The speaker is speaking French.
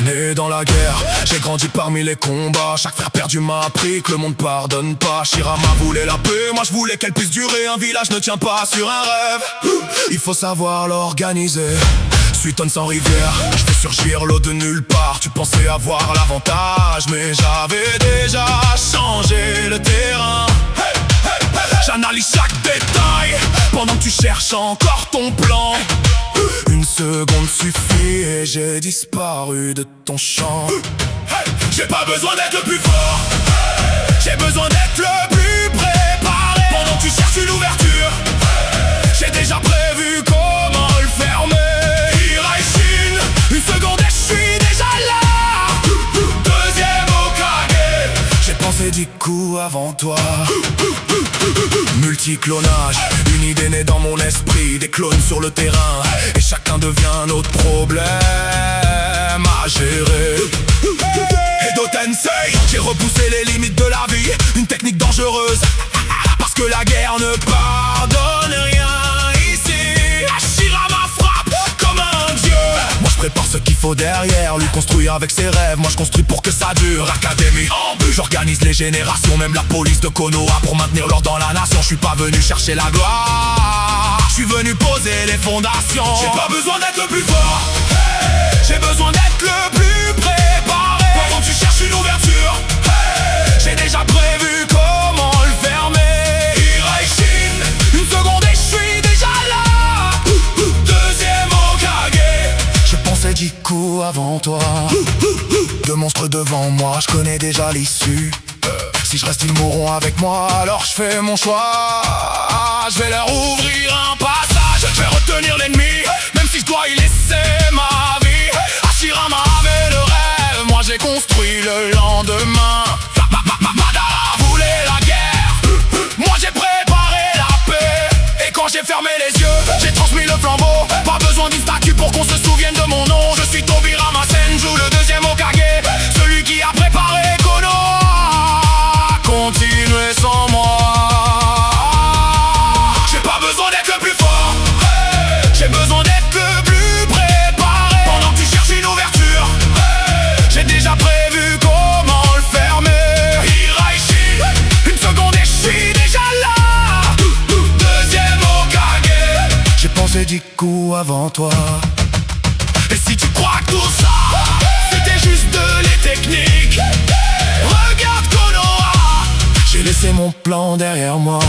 Né dans la guerre, j'ai grandi parmi les combats. Chaque frère perdu m'a appris que le monde pardonne pas. Shirama voulait la paix, moi je voulais qu'elle puisse durer. Un village ne tient pas sur un rêve, il faut savoir l'organiser. Suitonne sans rivière, je fais surgir l'eau de nulle part. Tu pensais avoir l'avantage, mais j'avais déjà changé le terrain. J'analyse chaque détail pendant que tu cherches encore ton plan. Une seconde suffit et j'ai disparu de ton champ. J'ai pas besoin d'être le plus fort, j'ai besoin d'être le plus préparé. Pendant que tu cherches une ouverture, j'ai déjà prévu comment le fermer. Hiraishin, une seconde et je suis déjà là. Deuxième Hokage, j'ai pensé 10 coups avant toi. Multiclonage, une idée née dans mon esprit. Des clones sur le terrain et chacun devient un autre problème à gérer. Edo Tensei, j'ai repoussé les limites de la vie. Une technique dangereuse, parce que la guerre ne pardonne rien ici. Hashirama frappe comme un dieu. Moi je prépare ce qu'il faut derrière lui, construire avec ses rêves. Moi je construis pour que ça dure. Académie en but, j'organise les générations. Même la police de Konoha pour maintenir l'ordre dans la nation. Je suis pas venu chercher la gloire, je suis venu poser les fondations. J'ai pas besoin d'être le plus fort, j'ai besoin d'être le plus préparé. Pendant que tu cherches une ouverture, j'ai déjà prévu comment le fermer. Hiraishin, une seconde et je suis déjà là. Deuxième Hokage, j'ai pensé 10 coups avant toi. Deux monstres devant moi, je connais déjà l'issue. Si je reste ils mourront avec moi, alors je fais mon choix. Je vais leur ouvrir un passage, je vais retenir l'ennemi, même si je dois y laisser ma vie. Hashirama avait le rêve, moi j'ai construit le lendemain. Madara voulait la guerre, moi j'ai préparé la paix. Et quand j'ai fermé les yeux, j'ai transmis le flambeau. Pas besoin d'une statue pour qu'on se souvienne de mon nom. Je suis Tobirama Senju, le deuxième Hokage, celui qui a préparé Konoha. Continuez sans moi. J'ai pas besoin d'être le plus fort, j'ai besoin d'être le plus préparé. Pendant que tu cherches une ouverture, j'ai déjà prévu comment le fermer. Hiraishin, une seconde et je suis déjà là. Deuxième Hokage, j'ai pensé 10 coups avant toi. Et si tu crois que tout ça, c'était juste de les techniques, regarde Konoha, j'ai laissé mon plan derrière moi.